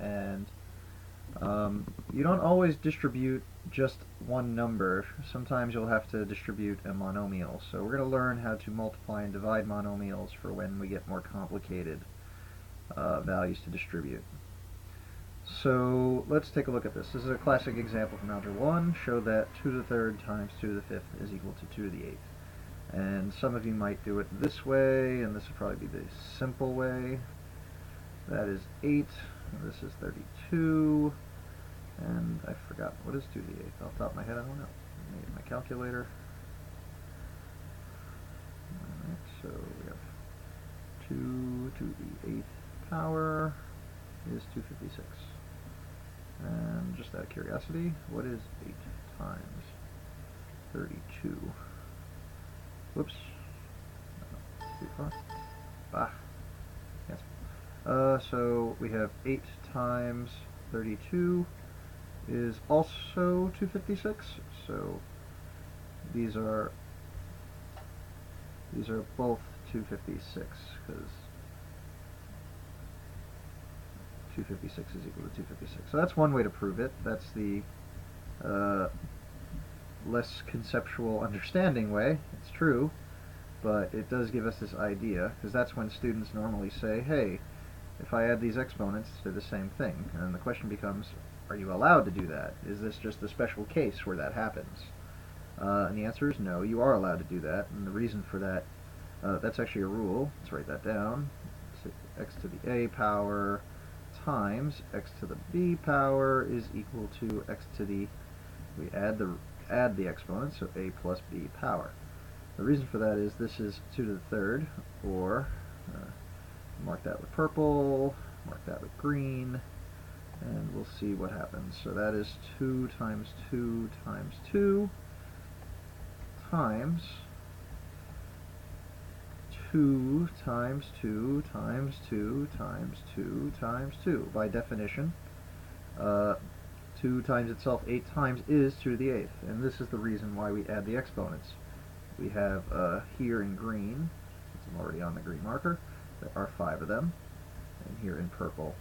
and you don't always distribute just one number. Sometimes you'll have to distribute a monomial. So we're going to learn how to multiply and divide monomials for when we get more complicated values to distribute. So let's take a look at this. This is a classic example from Algebra 1. Show that 2 to the third times 2 to the fifth is equal to 2 to the eighth. And some of you might do it this way, and this would probably be the simple way. That is 8, and this is 32, and I forgot, what is 2 to the 8th? Off the top of my head, I don't know. Let me get my calculator. Alright, so we have 2 to the 8th power is 256. And just out of curiosity, what is 8 times 32? Whoops. Too far. Bah. Yes. So we have 8 times 32 is also 256. So these are both 256 because 256 is equal to 256. So that's one way to prove it. That's the less conceptual understanding way. It's true, but it does give us this idea, because that's when students normally say, hey, if I add these exponents, they're the same thing. And the question becomes, are you allowed to do that? Is this just a special case where that happens? And the answer is no, you are allowed to do that. And the reason for that, that's actually a rule. Let's write that down. X to the a power times x to the b power is equal to x to the, we add the exponents, so a plus b power. The reason for that is this is 2 to the third, or mark that with purple, mark that with green, and we'll see what happens. So that is 2 times 2 times 2 times 2 times 2 times 2 times 2 times 2. By definition, 2 times itself 8 times is 2 to the 8th, and this is the reason why we add the exponents. We have here in green, since I'm already on the green marker, there are 5 of them, and here in purple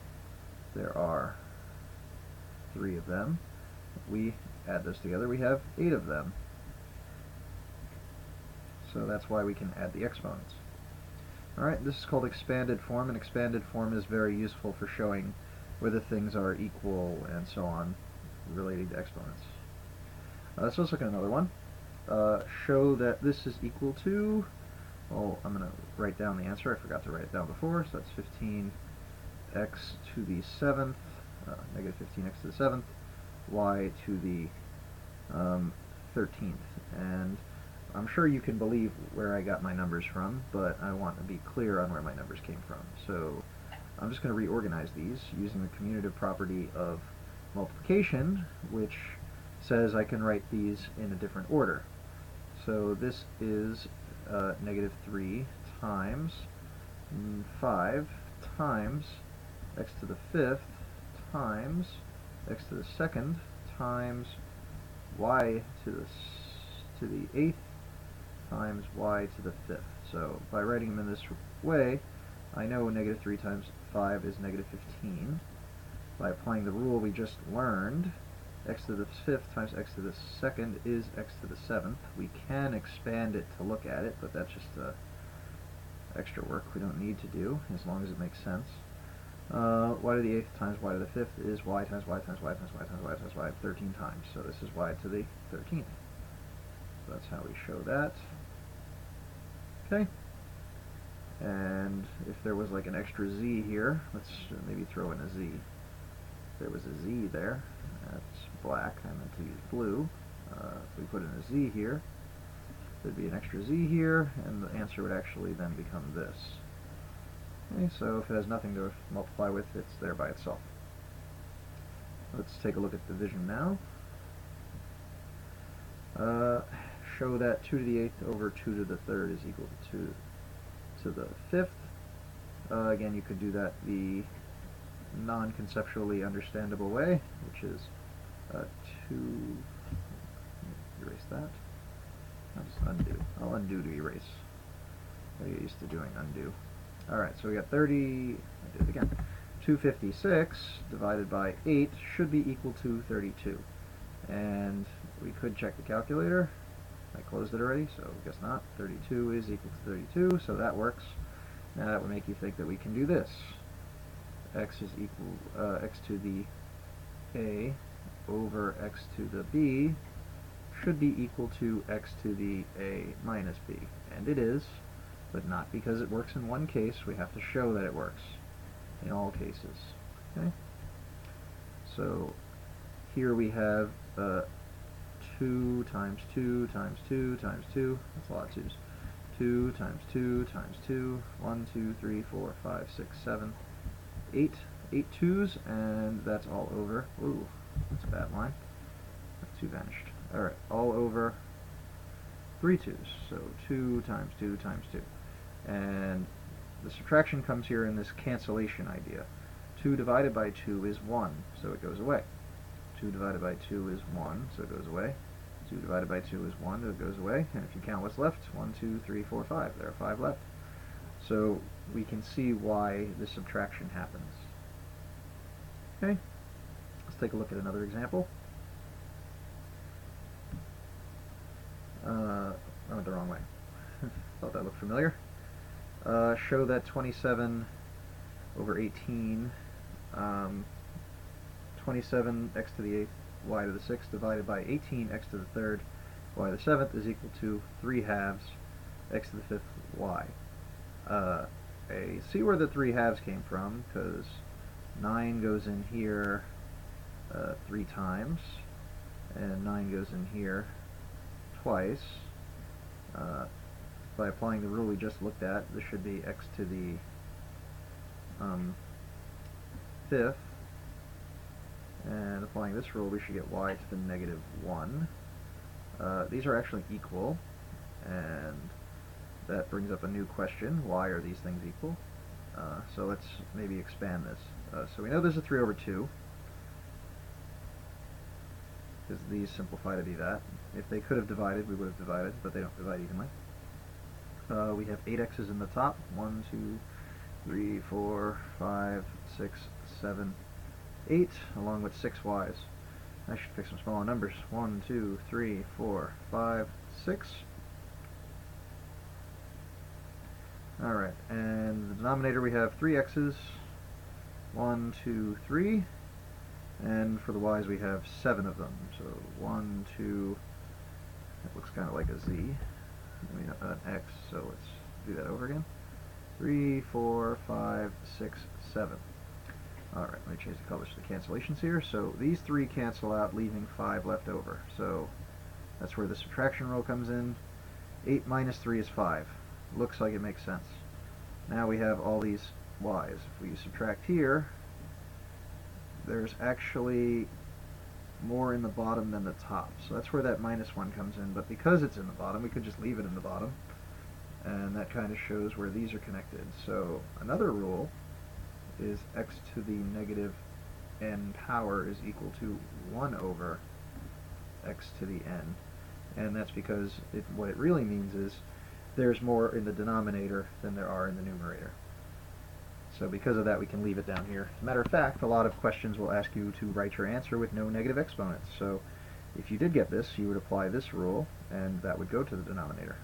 there are 3 of them. We add those together, we have 8 of them. So that's why we can add the exponents. Alright, this is called expanded form, and expanded form is very useful for showing whether things are equal and so on, relating to exponents. So let's look at another one. Show that this is equal to, well, I'm going to write down the answer. I forgot to write it down before, so that's 15x to the 7th, negative 15x to the 7th, y to the 13th. And I'm sure you can believe where I got my numbers from, but I want to be clear on where my numbers came from. So I'm just going to reorganize these using the commutative property of multiplication, which says I can write these in a different order. So this is negative 3 times 5 times x to the 5th times x to the 2nd times y to the 8th times y to the 5th. So by writing them in this way, I know negative 3 times 5 is negative 15. By applying the rule we just learned, x to the 5th times x to the 2nd is x to the 7th. We can expand it to look at it, but that's just extra work we don't need to do, as long as it makes sense. Y to the 8th times y to the 5th is y times y times y times y times y times y 13 times. So this is y to the 13th. So that's how we show that. Okay. And if there was like an extra z here, let's maybe throw in a z. If there was a z there, that's black, I meant to use blue. If we put in a z here, there'd be an extra z here, and the answer would actually then become this. Okay, so if it has nothing to multiply with, it's there by itself. Let's take a look at division now. Show that 2 to the 8th over 2 to the 3rd is equal to 2 to the 5th. Again, you could do that the non-conceptually understandable way, which is 2, erase that. I'll just undo. I'll undo to erase. I get used to doing undo. Alright, so we got 30, I did it again. 256 divided by 8 should be equal to 32. And we could check the calculator. I closed it already, so guess not. 32 is equal to 32, so that works. Now that would make you think that we can do this. X is equal, x to the a over x to the b should be equal to x to the a minus b. And it is, but not because it works in one case. We have to show that it works in all cases. Okay? So here we have 2 times 2 times 2 times 2. That's a lot of 2's. 2 times 2 times 2. 1, 2, 3, 4, 5, 6, 7, 8. 8 2's, and that's all over. Ooh, that's a bad line. That 2 vanished. Alright, all over 3 2's. So 2 times 2 times 2. And the subtraction comes here in this cancellation idea. 2 divided by 2 is 1, so it goes away. 2 divided by 2 is 1, so it goes away. 2 divided by 2 is 1, so it goes away. And if you count what's left, 1, 2, 3, 4, 5. There are 5 left. So we can see why the subtraction happens. Okay, let's take a look at another example. I went the wrong way. Thought that looked familiar. Show that 27 over 18, 27 x to the 8th, y to the 6th divided by 18 x to the 3rd, y to the 7th is equal to 3 halves x to the 5th y. See where the 3 halves came from, because 9 goes in here 3 times, and 9 goes in here twice. By applying the rule we just looked at, this should be x to the 5th, and applying this rule we should get y to the negative 1. These are actually equal, and that brings up a new question. Why are these things equal? So let's maybe expand this. So we know there's a 3 over 2, because these simplify to be that. If they could have divided, we would have divided, but they don't divide evenly. We have 8 x's in the top. 1, 2, 3, 4, 5, 6, 7, 8, along with 6 y's. I should pick some smaller numbers. 1, 2, 3, 4, 5, 6. Alright, and the denominator we have 3 x's. 1, 2, 3. And for the y's we have 7 of them. So 1, 2, that looks kind of like a z. I mean an x, so let's do that over again. 3, 4, 5, 6, 7. Alright, let me change the colors to the cancellations here. So these 3 cancel out, leaving 5 left over. So that's where the subtraction rule comes in. 8 minus 3 is 5. Looks like it makes sense. Now we have all these y's. If we subtract here, there's actually more in the bottom than the top. So that's where that minus 1 comes in. But because it's in the bottom, we could just leave it in the bottom. And that kind of shows where these are connected. So another rule is x to the negative n power is equal to 1 over x to the n. And that's because what it really means is there's more in the denominator than there are in the numerator. So because of that, we can leave it down here. As a matter of fact, a lot of questions will ask you to write your answer with no negative exponents. So if you did get this, you would apply this rule, and that would go to the denominator.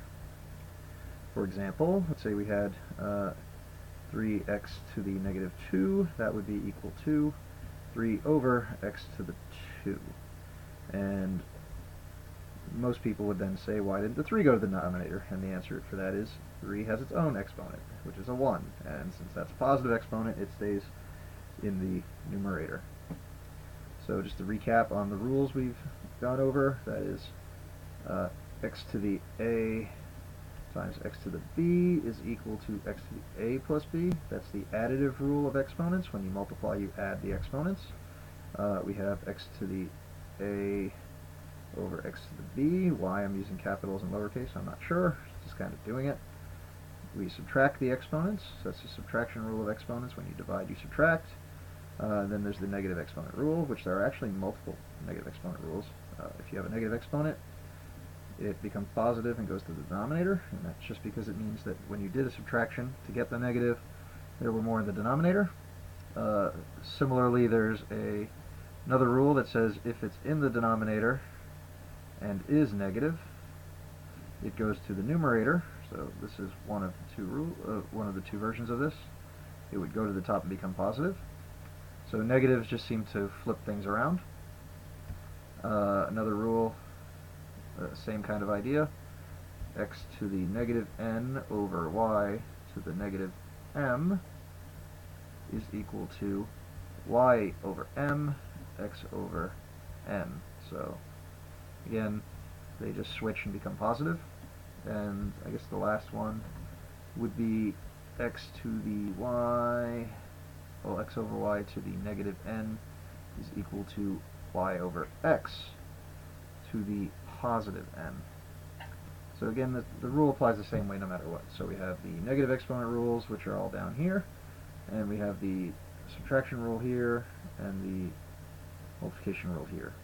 For example, let's say we had 3x to the negative 2. That would be equal to 3 over x to the 2. And most people would then say, why didn't the 3 go to the denominator? And the answer for that is 3 has its own exponent, which is a 1. And since that's a positive exponent, it stays in the numerator. So just to recap on the rules we've gone over, that is x to the a times x to the b is equal to x to the a plus b. That's the additive rule of exponents. When you multiply, you add the exponents. We have x to the a over x to the b. Why I'm using capitals and lowercase, I'm not sure. Just kind of doing it. We subtract the exponents. So that's the subtraction rule of exponents. When you divide, you subtract. Then there's the negative exponent rule, which there are actually multiple negative exponent rules. If you have a negative exponent, it becomes positive and goes to the denominator, and that's just because it means that when you did a subtraction to get the negative, there were more in the denominator. Similarly, there's another rule that says if it's in the denominator and is negative, it goes to the numerator. So this is one of the two versions of this. It would go to the top and become positive. So negatives just seem to flip things around. Another rule, same kind of idea. X to the negative n over y to the negative m is equal to y over m, x over n. So again, they just switch and become positive. And I guess the last one would be x to the y, well, x over y to the negative n is equal to y over x to the positive n. So again, the rule applies the same way no matter what. So we have the negative exponent rules, which are all down here, and we have the subtraction rule here, and the multiplication rule here.